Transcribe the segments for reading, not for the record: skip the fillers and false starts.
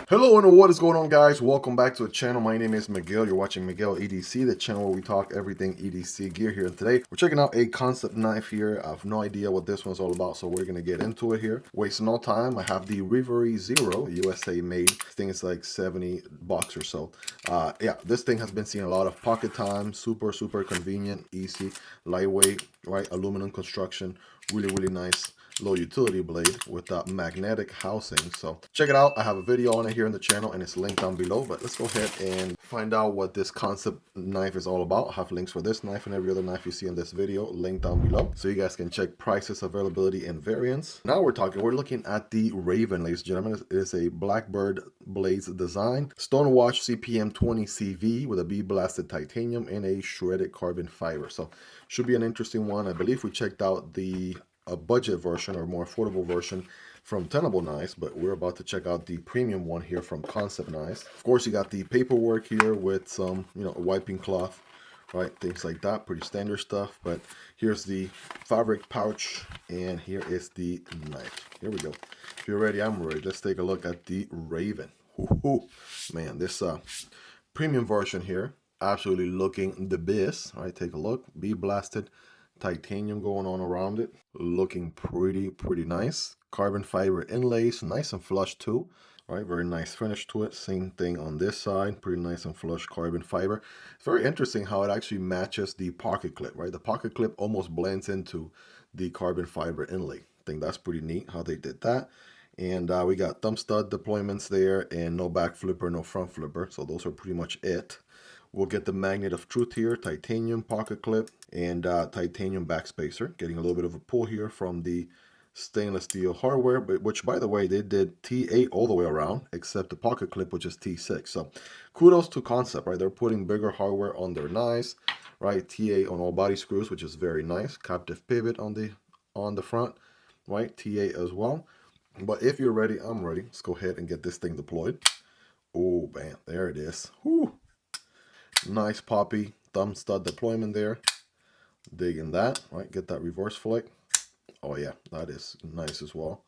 Hello and what is going on, guys? Welcome back to the channel. My name is Miguel. You're watching Miguel EDC, the channel where we talk everything EDC gear here. And today we're checking out a Kansept knife here. I have no idea what this one's all about, so we're gonna get into it here. Wasting no time, I have the Rivery Zero, USA made. I think it's like 70 bucks or so. Yeah, this thing has been seeing a lot of pocket time. Super convenient, easy, lightweight, right? Aluminum construction, really nice. Low utility blade with that magnetic housing. So check it out. I have a video on it here in the channel and it's linked down below. But let's go ahead and find out what this Kansept knife is all about. I have links for this knife and every other knife you see in this video linked down below, so you guys can check prices, availability, and variants. Now we're looking at the Raven, ladies and gentlemen. It is a Blackbird blades design, Stonewashed Cpm 20 CV with a bead blasted titanium and a shredded carbon fiber. So should be an interesting one. I believe we checked out a budget version or more affordable version from Tenable Knives, but we're about to check out the premium one here from Kansept Knives. Of course, you got the paperwork here with some, a wiping cloth, right? Things like that, pretty standard stuff. But here's the fabric pouch, and here is the knife. Here we go. If you're ready, I'm ready. Let's take a look at the Raven. Man, this premium version here, absolutely looking the best. All right, take a look. Bead blasted titanium going on around it, looking pretty nice. Carbon fiber inlays, nice and flush too, right? Very nice finish to it. Same thing on this side, pretty nice and flush carbon fiber. It's very interesting how it actually matches the pocket clip, right? The pocket clip almost blends into the carbon fiber inlay. I think that's pretty neat how they did that. And we got thumb stud deployments there, and no back flipper, no front flipper, so those are pretty much it. We'll get the magnet of truth here, titanium pocket clip, and titanium backspacer. Getting a little bit of a pull here from the stainless steel hardware, but which, by the way, they did T8 all the way around, except the pocket clip, which is T6. So kudos to Kansept, right? They're putting bigger hardware on their knives, right? T8 on all body screws, which is very nice. Captive pivot on the front, right? T8 as well. But if you're ready, I'm ready. Let's go ahead and get this thing deployed. Oh, bam, there it is. Whew. Nice poppy thumb stud deployment there. Digging that, right? Get that reverse flick. Oh yeah, that is nice as well.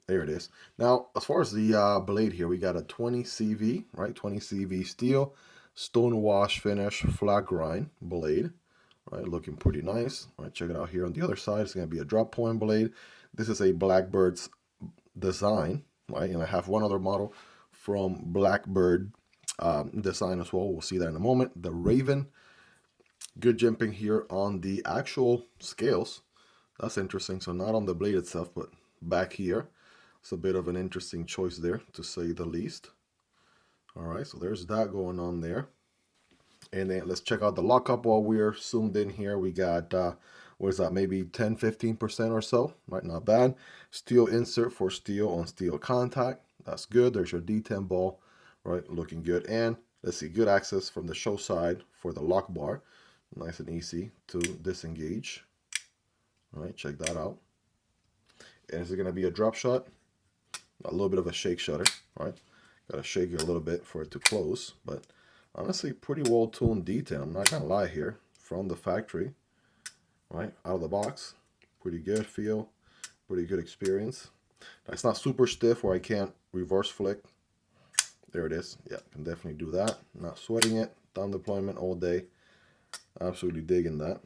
There it is. Now, as far as the blade here, we got a 20 CV, right? 20 CV steel, stone wash finish, flat grind blade, right? Looking pretty nice. Right, check it out here on the other side. It's going to be a drop point blade. This is a Blackbird's design, right? And I have one other model from Blackbird design as well. We'll see that in a moment. The Raven, good jimping here on the actual scales. That's interesting. So not on the blade itself, but back here. It's a bit of an interesting choice there, to say the least. All right, so there's that going on there. And then let's check out the lockup while we're zoomed in here. We got, what is that, maybe 10-15% or so, right? Not bad. Steel insert for steel on steel contact. That's good. There's your D10 ball, right? Looking good. And let's see, good access from the show side for the lock bar. Nice and easy to disengage. All right, check that out. And is it going to be a drop shot? A little bit of a shake shutter, right? Got to shake it a little bit for it to close, but honestly, pretty well tuned detail. I'm not gonna lie here, from the factory, right out of the box. Pretty good feel, pretty good experience. It's not super stiff where I can't reverse flick. There it is. Yeah, can definitely do that. Not sweating it. Thumb deployment all day. Absolutely digging that.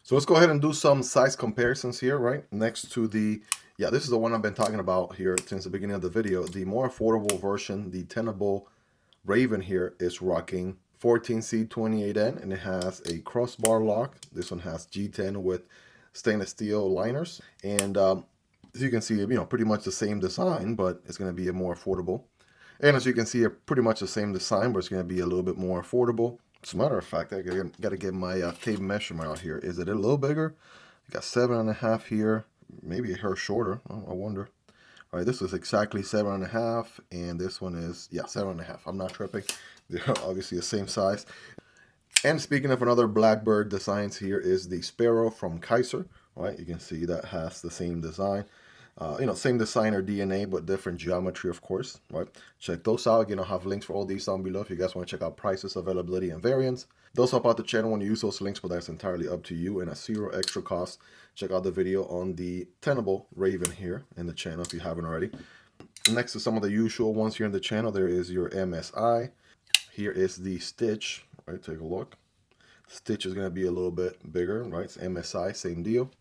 So let's go ahead and do some size comparisons here, right? Next to the, yeah, this is the one I've been talking about here since the beginning of the video. The more affordable version, the Tenable Raven here, is rocking 14C28N, and it has a crossbar lock. This one has G10 with stainless steel liners. And as you can see, pretty much the same design, but it's going to be a more affordable. And as you can see, pretty much the same design, but it's going to be a little bit more affordable. As a matter of fact, I got to get my tape measurement out here. Is it a little bigger? I got 7.5 here, maybe a hair shorter. I wonder. All right, this is exactly 7.5, and this one is, yeah, 7.5. I'm not tripping. They're obviously the same size. And speaking of another Blackbird designs, here is the Sparrow from Kizer. Right, you can see that has the same design. Same designer DNA, but different geometry, of course, right? Check those out. Again, I'll have links for all these down below if you guys want to check out prices, availability, and variants. Those help out the channel when you use those links, but that's entirely up to you and at zero extra cost. Check out the video on the Tenable Raven here in the channel if you haven't already. Next to some of the usual ones here in the channel, there is your MSI. Here is the stitch, right? Take a look. Stitch is going to be a little bit bigger, right? It's MSI, same deal.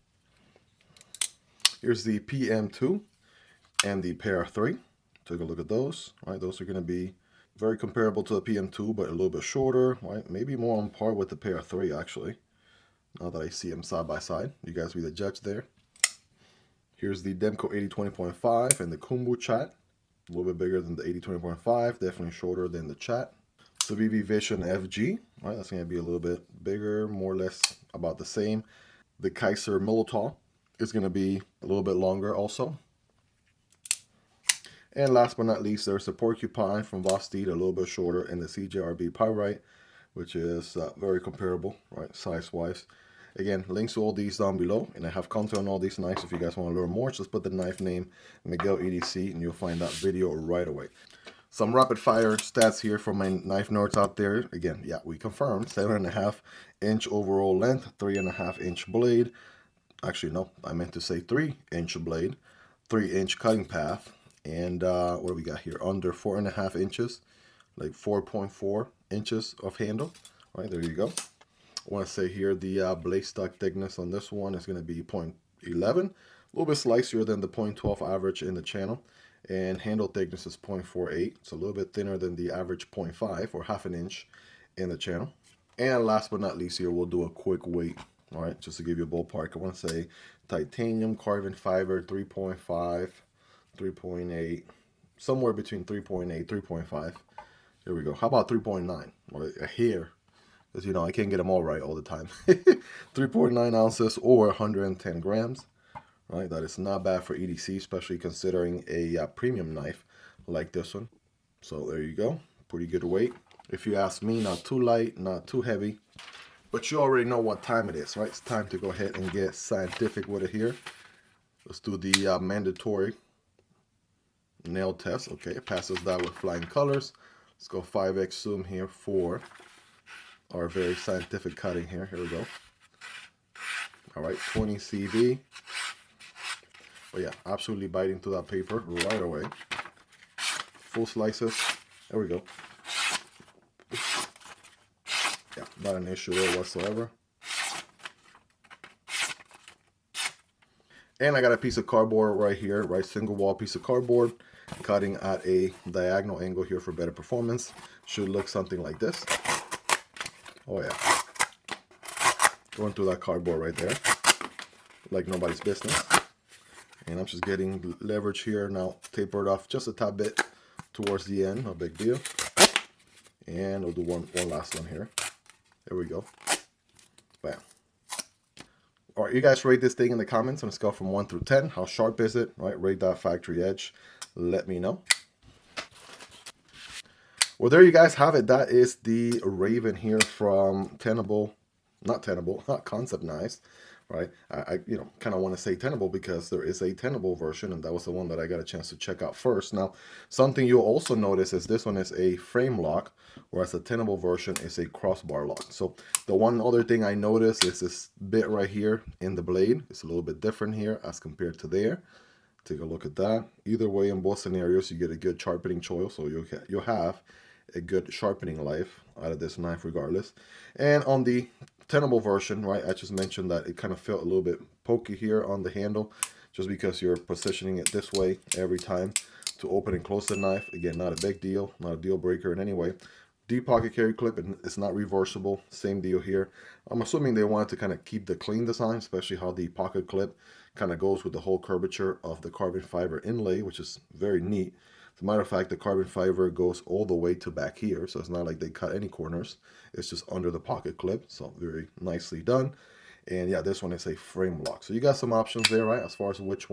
Here's the PM2 and the Para 3. Take a look at those, right? Those are going to be very comparable to the PM2, but a little bit shorter, right? Maybe more on par with the Para 3, actually. Now that I see them side by side, you guys be the judge there. Here's the Demko AD 20.5 and the Kunwu Chad. A little bit bigger than the AD 20.5, definitely shorter than the Chad. Civivi Vision FG, right? That's going to be a little bit bigger, more or less about the same. The Kizer Militaw is going to be a little bit longer also. And last but not least, there's the Porcupine from Vosteed, a little bit shorter, and the CJRB Pyrite, which is very comparable, right, size-wise. Again, links to all these down below, and I have content on all these knives. If you guys want to learn more, just put the knife name Miguel EDC, and you'll find that video right away. Some rapid fire stats here from my knife nerds out there. Again, yeah, we confirmed 7.5 inch overall length, 3.5 inch blade. Actually, no, I meant to say 3 inch blade, 3 inch cutting path, and what do we got here? Under 4.5 inches, like 4.4 inches of handle. All right, there you go. I want to say here the blade stock thickness on this one is going to be 0.11, a little bit slicier than the 0.12 average in the channel. And handle thickness is 0.48. It's a little bit thinner than the average 0.5 or half an inch in the channel. And last but not least here, we'll do a quick weight. All right, just to give you a ballpark. I want to say titanium, carbon fiber, 3.5, 3.8, somewhere between 3.8, 3.5. Here we go. How about 3.9? Or a hair. Because, you know, I can't get them all right all the time. 3.9 ounces or 110 grams. Right, that is not bad for EDC, especially considering a premium knife like this one. So there you go, pretty good weight. If you ask me, not too light, not too heavy, but you already know what time it is, right? It's time to go ahead and get scientific with it here. Let's do the mandatory nail test. Okay, it passes that with flying colors. Let's go 5x zoom here for our very scientific cutting here. Here we go. All right, 20 CV. But yeah, absolutely biting through that paper right away. Full slices. There we go. Yeah, not an issue there whatsoever. And I got a piece of cardboard right here, right, single wall piece of cardboard, cutting at a diagonal angle here for better performance. Should look something like this. Oh yeah. Going through that cardboard right there, like nobody's business. And I'm just getting leverage here now, tapered off just a tad bit towards the end, no big deal. And I'll do one last one here. There we go. Bam. All right, you guys rate this thing in the comments on a scale from 1 through 10. How sharp is it? Right, rate that factory edge. Let me know. Well, there you guys have it. That is the Raven here from Kansept Knives. Right, I you know, kind of want to say Tenable because there is a Tenable version, and that was the one that I got a chance to check out first. Now, something you'll also notice is this one is a frame lock, whereas the Tenable version is a crossbar lock. So the one other thing I noticed is this bit right here in the blade. It's a little bit different here as compared to there. Take a look at that. Either way, in both scenarios, you get a good sharpening choice, so you'll have a good sharpening life out of this knife regardless. And on the Tenable version, right, I just mentioned that it kind of felt a little bit pokey here on the handle just because you're positioning it this way every time to open and close the knife. Again, not a big deal, not a deal breaker in any way. Deep pocket carry clip, and it's not reversible. Same deal here. I'm assuming they wanted to kind of keep the clean design, especially how the pocket clip kind of goes with the whole curvature of the carbon fiber inlay, which is very neat. As a matter of fact, the carbon fiber goes all the way to back here, so it's not like they cut any corners. It's just under the pocket clip, so very nicely done. And yeah, this one is a frame lock. So you got some options there, right, as far as which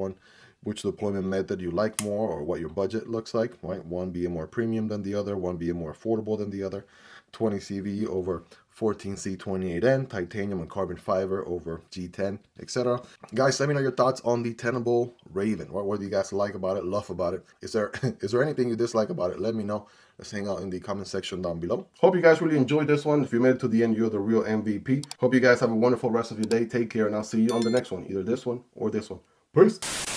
deployment method you like more or what your budget looks like, right? One being more premium than the other, one being more affordable than the other. 20 CV over 14C28N, titanium and carbon fiber over G10, etc. Guys, let me know your thoughts on the Tenable Raven. What do you guys like about it, love about it? Is there anything you dislike about it? Let me know. Let's hang out in the comment section down below. Hope you guys really enjoyed this one. If you made it to the end, you're the real MVP. Hope you guys have a wonderful rest of your day. Take care, and I'll see you on the next one, either this one or this one. Peace.